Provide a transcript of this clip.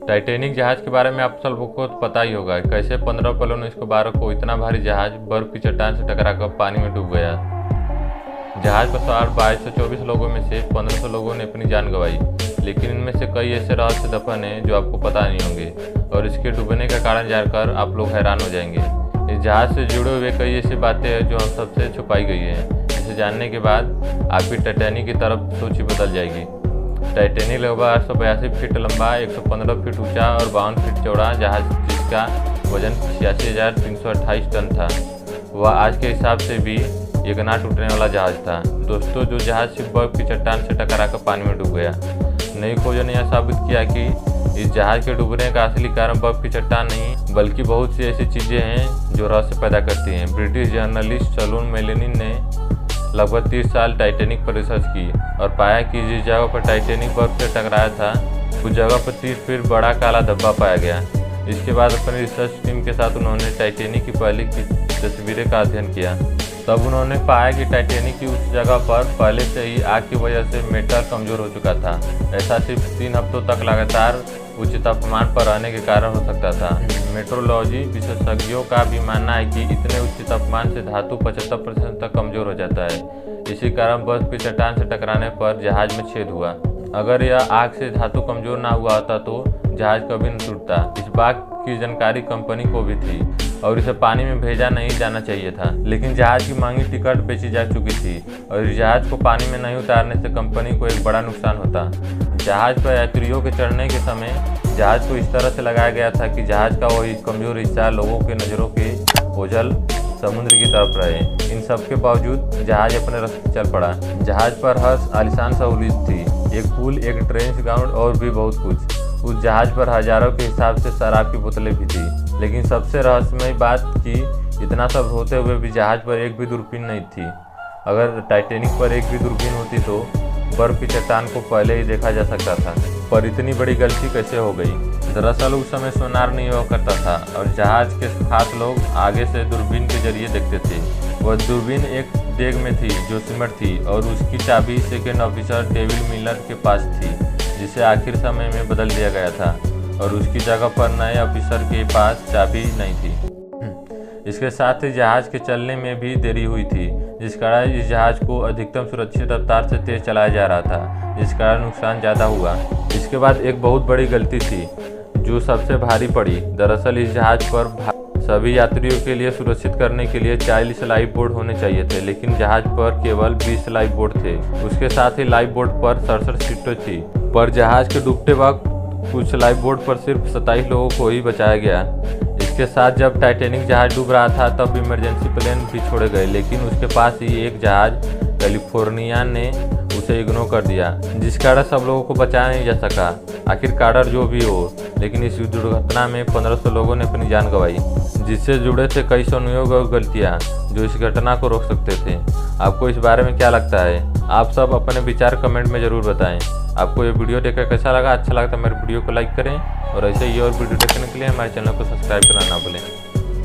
Titanic जहाज के बारे में आप सबको तो पता ही होगा, कैसे 15 अप्रैल 1912 को इतना भारी जहाज बर्फ की चट्टान से टकराकर पानी में डूब गया। जहाज पर सवार 2224 लोगों में से 1500 लोगों ने अपनी जान गंवाई, लेकिन इनमें से कई ऐसे रहस्य दफन हैं जो आपको पता नहीं होंगे और इसके डूबने का कारण जानकर आप लोग हैरान हो जाएंगे। इस जहाज से जुड़े हुए कई ऐसी बातें हैं जो हम सबसे छुपाई गई हैं, जिसे जानने के बाद आपकी टाइटैनिक की तरफ सोच ही बदल जाएगी। टाइटैनिक लगभग 882 फीट लंबा, 115 फीट ऊंचा और 52 फीट चौड़ा जहाज, जिसका वजन 86,328 टन था, वह आज के हिसाब से भी एक ना टूटने वाला जहाज था। दोस्तों, जो जहाज सिर्फ बर्फ की चट्टान से टकराकर पानी में डूब गया। नई खोजों ने यह साबित किया कि इस जहाज के डूबने का असली कारण बर्फ की चट्टान नहीं, बल्कि बहुत सी ऐसी चीज़ें हैं जो रहस्य पैदा करती हैं। ब्रिटिश जर्नलिस्ट सैलून मेलेनी ने लगभग 30 साल टाइटैनिक पर रिसर्च की और पाया कि जिस जगह पर टाइटैनिक बर्फ से टकराया था, उस जगह पर 30 फीट बड़ा काला धब्बा पाया गया। इसके बाद अपनी रिसर्च टीम के साथ उन्होंने टाइटैनिक की पहले की तस्वीरें का अध्ययन किया। तब उन्होंने पाया कि टाइटैनिक की उस जगह पर पहले से ही आग की वजह से मेटल कमज़ोर हो चुका था। ऐसा सिर्फ 3 हफ्तों तक लगातार उच्च तापमान पर रहने के कारण हो सकता था। मेट्रोलॉजी विशेषज्ञों का भी मानना है कि इतने उच्च तापमान से धातु 75% तक कमज़ोर हो जाता है। इसी कारण बर्फ की चट्टान से टकराने पर जहाज में छेद हुआ। अगर यह आग से धातु कमज़ोर ना हुआ होता तो जहाज कभी न टूटता। इस बात की जानकारी कंपनी को भी थी और इसे पानी में भेजा नहीं जाना चाहिए था, लेकिन जहाज की मांगी टिकट बेची जा चुकी थी और इस जहाज को पानी में नहीं उतारने से कंपनी को एक बड़ा नुकसान होता। जहाज पर यात्रियों के चढ़ने के समय जहाज को इस तरह से लगाया गया था कि जहाज का वही कमज़ोर हिस्सा लोगों के नज़रों के ओझल समुद्र की तरफ रहे। इन सब के बावजूद जहाज अपने रास्ते चल पड़ा। जहाज पर हर आलिशान सहूलियत थी, एक पूल, एक ट्रेंच ग्राउंड और भी बहुत कुछ। उस जहाज पर हज़ारों के हिसाब से शराब की बोतलें भी थी। लेकिन सबसे रहस्यमय बात कि इतना सब होते हुए भी जहाज पर एक भी दूरबीन नहीं थी। अगर टाइटैनिक पर एक भी दूरबीन होती तो बर्फ की चट्टान को पहले ही देखा जा सकता था। पर इतनी बड़ी गलती कैसे हो गई? दरअसल उस समय सोनार नहीं हुआ करता था और जहाज के खास लोग आगे से दूरबीन के जरिए देखते थे। वह दूरबीन एक डेग में थी जो सिमट थी और उसकी चाबी सेकेंड ऑफिसर डेविड मिलर के पास थी, जिसे आखिर समय में बदल दिया गया था और उसकी जगह पर नए ऑफिसर के पास चाबी नहीं थी। इसके साथ ही जहाज के चलने में भी देरी हुई थी, जिस कारण इस जहाज को अधिकतम सुरक्षित रफ्तार से तेज चलाया जा रहा था, जिस कारण नुकसान ज़्यादा हुआ। इसके बाद एक बहुत बड़ी गलती थी जो सबसे भारी पड़ी। दरअसल इस जहाज पर सभी यात्रियों के लिए सुरक्षित करने के लिए 40 लाइफ बोर्ड होने चाहिए थे, लेकिन जहाज पर केवल 20 लाइफ बोर्ड थे। उसके साथ ही लाइफ बोर्ड पर 67 सीटें थी, पर जहाज के डूबते वक्त कुछ लाइफ बोर्ड पर सिर्फ 27 लोगों को ही बचाया गया। इसके साथ जब टाइटैनिक जहाज डूब रहा था तब इमरजेंसी प्लेन भी छोड़े गए, लेकिन उसके पास ही एक जहाज कैलिफोर्नियन ने उसे इग्नोर कर दिया, जिस कारण सब लोगों को बचाया नहीं जा सका। आखिर कारण जो भी हो, लेकिन इस दुर्घटना में 1500 लोगों ने अपनी जान गंवाई, जिससे जुड़े थे कई संयोग और गलतियाँ जो इस घटना को रोक सकते थे। आपको इस बारे में क्या लगता है? आप सब अपने विचार कमेंट में ज़रूर बताएं। आपको ये वीडियो देखकर कैसा लगा? अच्छा लगा तो मेरे वीडियो को लाइक करें और ऐसे ही और वीडियो देखने के लिए हमारे चैनल को सब्सक्राइब करना ना भूलें।